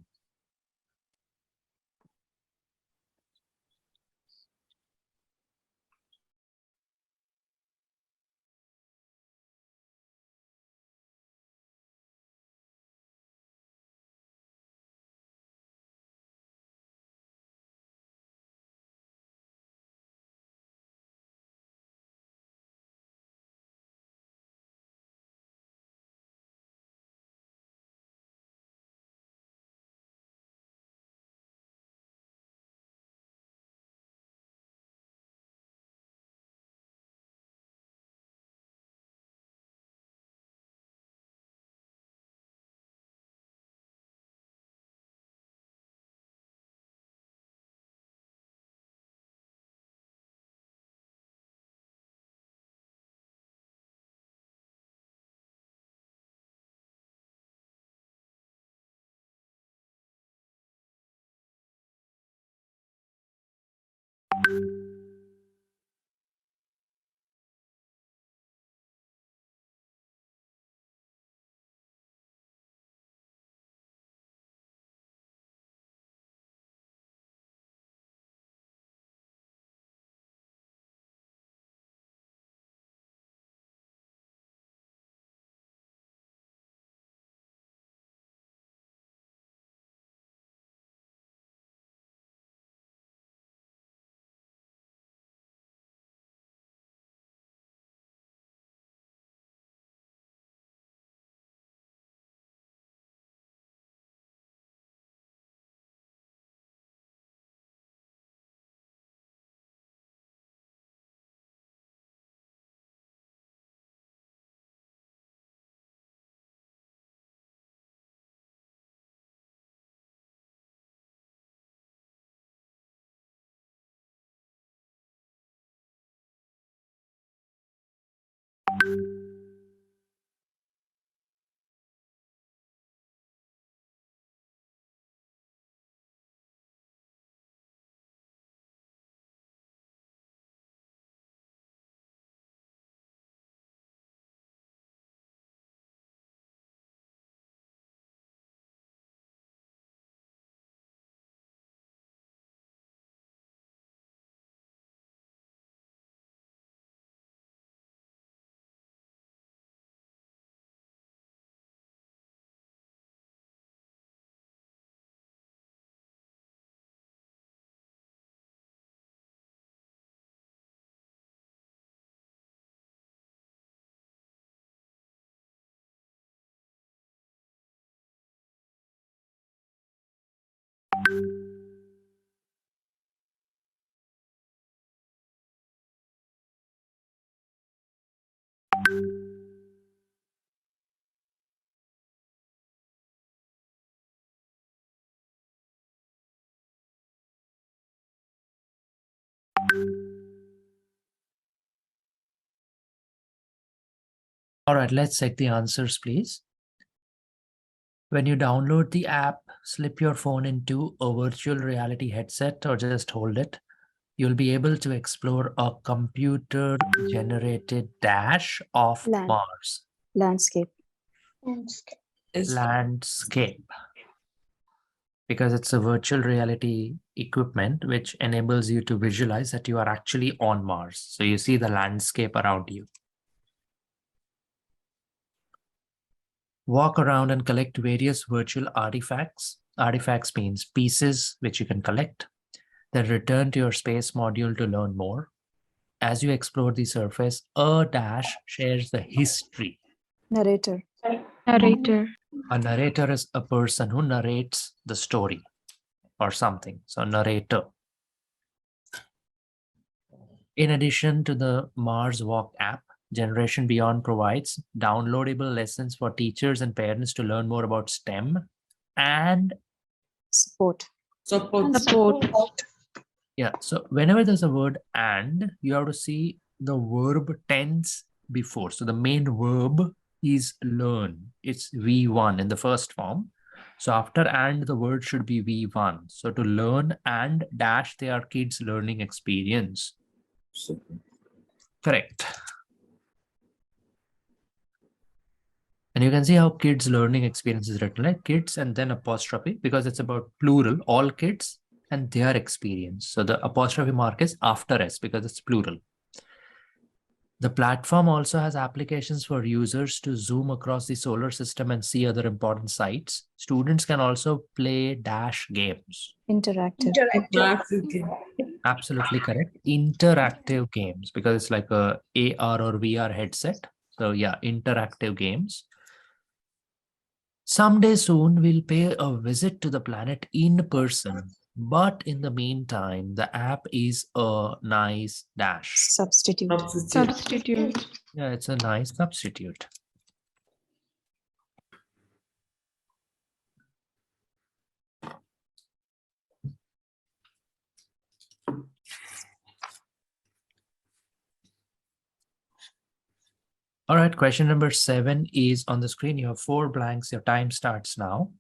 All right, let's check the answers, please. When you download the app, slip your phone into a virtual reality headset or just hold it. You'll be able to explore a computer-generated dash of Mars. Landscape. Landscape. Because it's a virtual reality equipment which enables you to visualize that you are actually on Mars. So you see the landscape around you. Walk around and collect various virtual artifacts. Artifacts means pieces which you can collect. Then return to your space module to learn more. As you explore the surface, a dash shares the history. Narrator. Narrator. A narrator is a person who narrates the story or something. So narrator. In addition to the Mars Walk app, Generation Beyond provides downloadable lessons for teachers and parents to learn more about STEM and Support. Yeah, so whenever there's a word and, you have to see the verb tense before. So the main verb is learn. It's V1 in the first form. So after and, the word should be V1. So to learn and dash their kids' learning experience. Correct. And you can see how kids' learning experience is written, like kids and then apostrophe, because it's about plural, all kids and their experience. So the apostrophe mark is after S because it's plural. The platform also has applications for users to zoom across the solar system and see other important sites. Students can also play dash games. Interactive. Absolutely correct. Interactive games, because it's like a AR or VR headset. So yeah, interactive games. Someday soon, we'll pay a visit to the planet in person. But in the meantime, the app is a nice dash. Substitute. Substitute. Yeah, it's a nice substitute. All right, question number 7 is on the screen. You have 4 blanks. Your time starts now.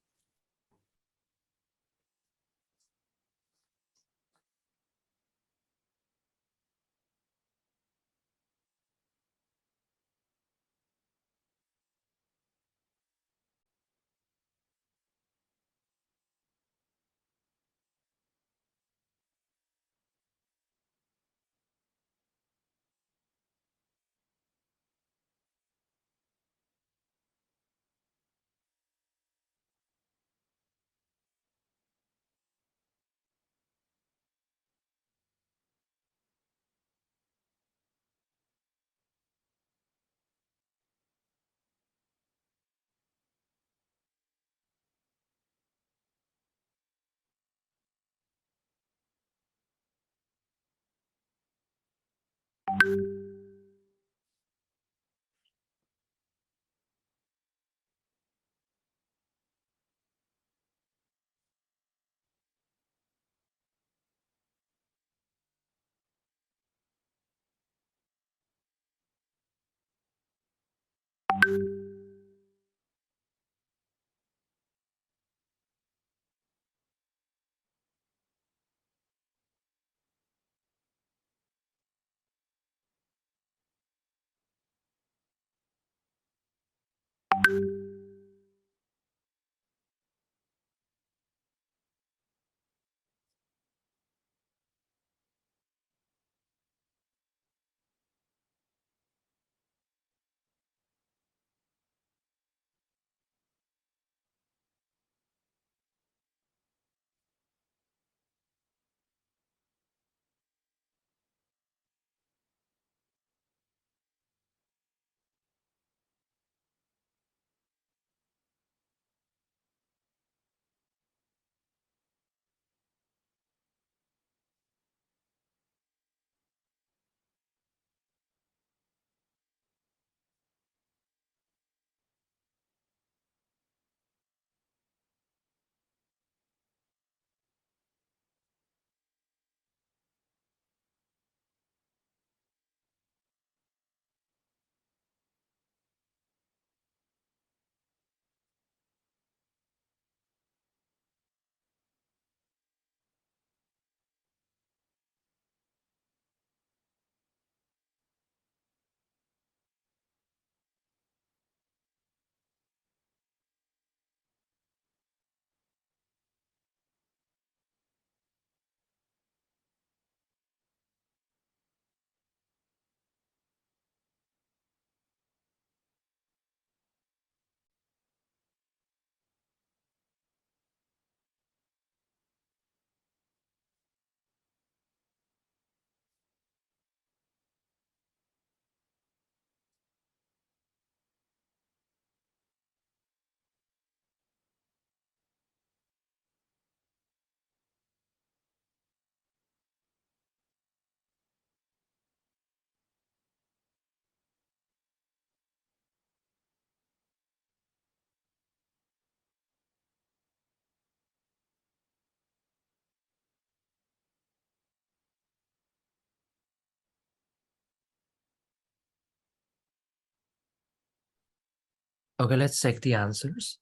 Okay, let's check the answers.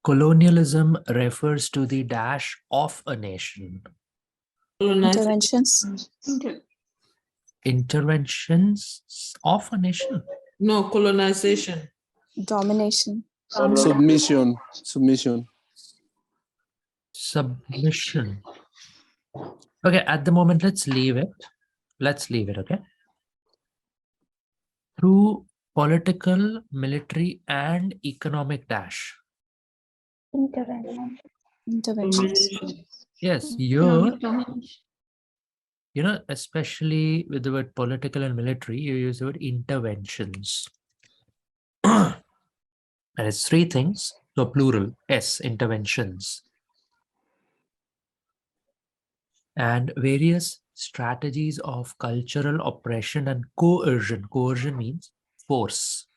Colonialism refers to the dash of a nation. Interventions. Interventions of a nation. No, colonization. Domination. Submission. Okay, at the moment, let's leave it. Okay? Through political, military, and economic dash. Interventions. Yes, here, especially with the word political and military, you use the word interventions. And it's three things. So plural, S, interventions. And various strategies of cultural oppression and coercion. Coercion means force.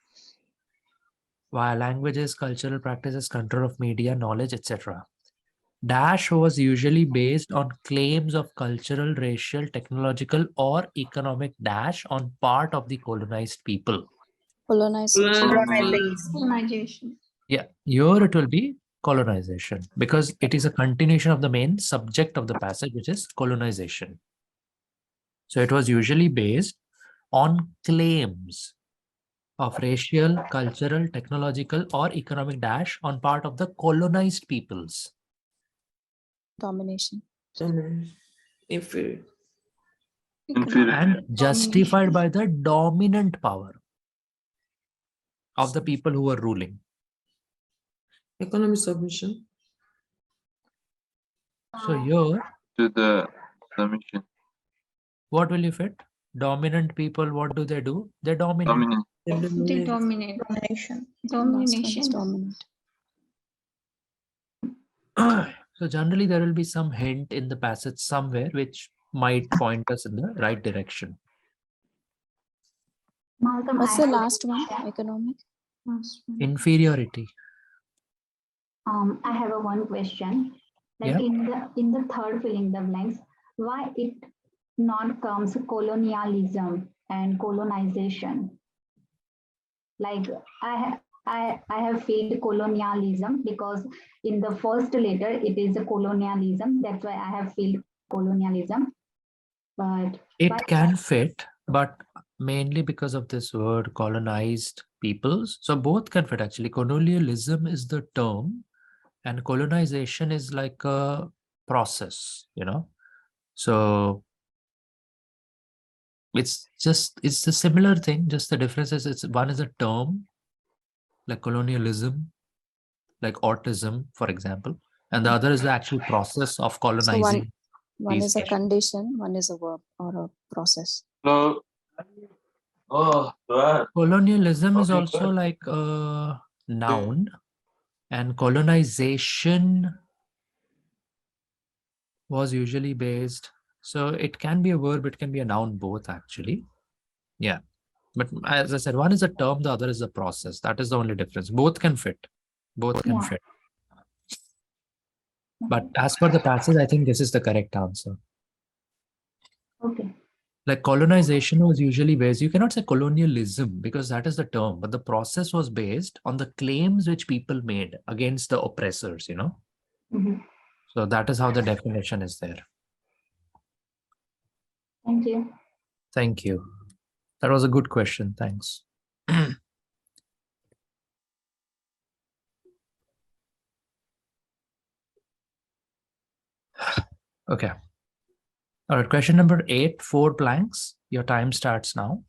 Via languages, cultural practices, control of media, knowledge, etc. Dash was usually based on claims of cultural, racial, technological, or economic dash on part of the colonized people. Colonization. Yeah, here it will be colonization because it is a continuation of the main subject of the passage, which is colonization. So it was usually based on claims of racial, cultural, technological, or economic dash on part of the colonized peoples. Domination. Inferior. And justified by the dominant power of the people who were ruling. Economic submission. So here, To the submission. what will you fit? Dominant people, what do? They dominate. Dominant. They dominate. Domination. So generally there will be some hint in the passage somewhere which might point us in the right direction. Malcolm, What's the last one? Economic? Inferiority. I have one question. Like Yeah. in the third filling the blanks, why it not comes colonialism and colonization? Like I have filled colonialism because in the first letter it is a colonialism. That's why I have filled colonialism. But It can fit, but mainly because of this word colonized peoples. So both can fit actually. Colonialism is the term and colonization is like a process, So it's a similar thing. Just the difference is one is a term like colonialism, like autism, for example, and the other is the actual process of colonizing. So one is a condition, one is a verb or a process. No. Oh, Colonialism is also like a noun, and colonization was usually based. So it can be a verb, it can be a noun, both actually. Yeah. But as I said, one is a term, the other is a process. That is the only difference. Both can fit. Both can fit. But as per the passage, I think this is the correct answer. okay. Like colonization was usually based, you cannot say colonialism because that is the term, but the process was based on the claims which people made against the oppressors, So that is how the definition is there. Thank you. Thank you. That was a good question. Thanks. Okay. All right. Question number 8, 4 blanks. Your time starts now.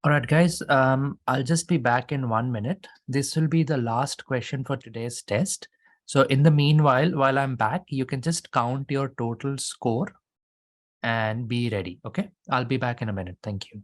All right, guys, I'll just be back in 1 minute. This will be the last question for today's test. So in the meanwhile, while I'm back, you can just count your total score and be ready. Okay, I'll be back in a minute. Thank you.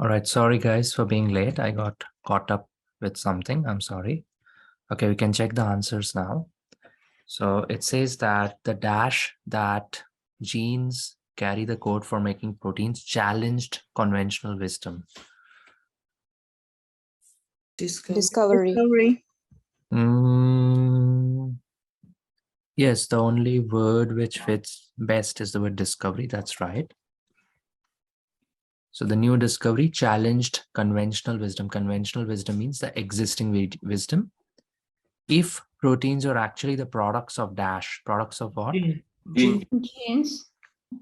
All right, sorry guys for being late. I got caught up with something. I'm sorry. Okay, we can check the answers now. So it says that the dash that genes carry the code for making proteins challenged conventional wisdom. Discovery. Yes, the only word which fits best is the word discovery. That's right. So the new discovery challenged conventional wisdom. Conventional wisdom means the existing wisdom. If proteins are actually the products of dash, products of what? Genes.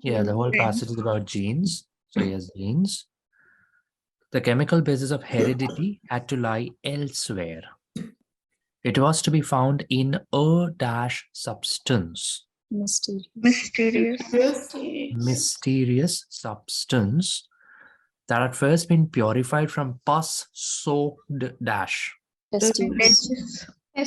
Yeah, the whole passage is about genes. So yes, genes. The chemical basis of heredity had to lie elsewhere. It was to be found in a dash substance. Mysterious Substance that had first been purified from pus-soaked dash. Test tubes. A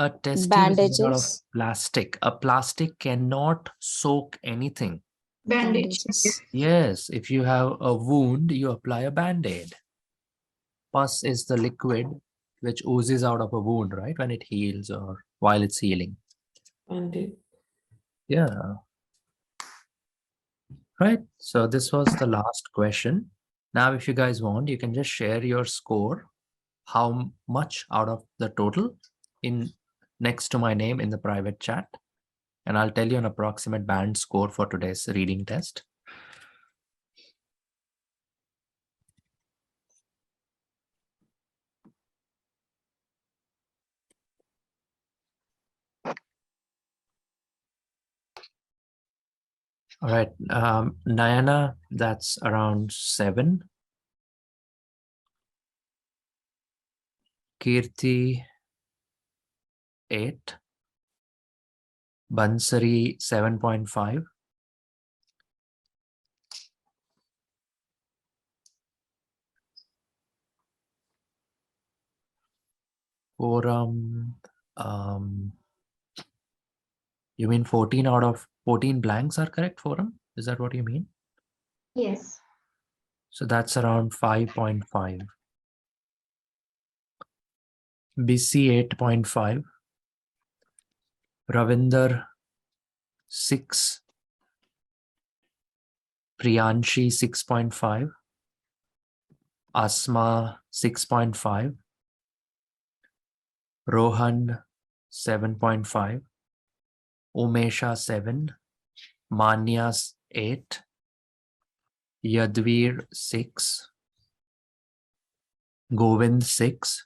test tube Bandages. is made out of plastic. A plastic cannot soak anything. Bandages. Yes, if you have a wound, you apply a band-aid. Pus is the liquid which oozes out of a wound, right? When it heals or while it's healing. Band-aid. Yeah. Right. So this was the last question. Now, if you guys want, you can just share your score, how much out of the total in next to my name in the private chat. And I'll tell you an approximate band score for today's reading test. All right, Nayana, that's around 7. Kirti, 8. Bansari, 7.5. Forum, you mean 14 out of 14 blanks are correct, Forum? Is that what you mean? Yes. So that's around 5.5. BC 8.5. Ravinder 6. Priyanshi 6.5. Asma 6.5. Rohan 7.5, Umesha 7, Manya 8, Yadvir 6, Govind 6,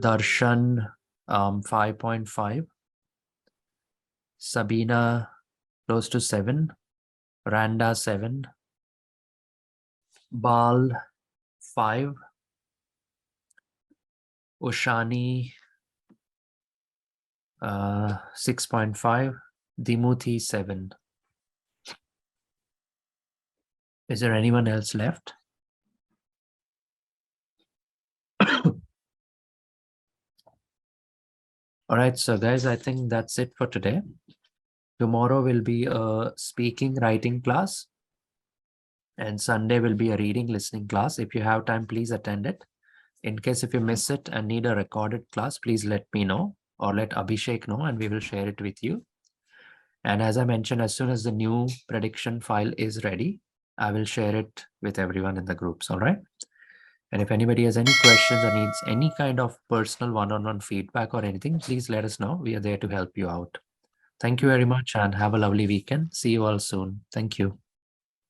Darshan 5.5, Sabina close to 7, Randa 7, Bal 5, Ushani 6.5, Dimuthi 7. Is there anyone else left? All right, so guys, I think that's it for today. Tomorrow will be a speaking writing class, and Sunday will be a reading listening class. If you have time, please attend it. In case if you miss it and need a recorded class, please let me know or let Abhishek know, and we will share it with you. And as I mentioned, as soon as the new prediction file is ready, I will share it with everyone in the groups. All right. And if anybody has any questions or needs any kind of personal one-on-one feedback or anything, please let us know. We are there to help you out. Thank you very much and have a lovely weekend. See you all soon. Thank you.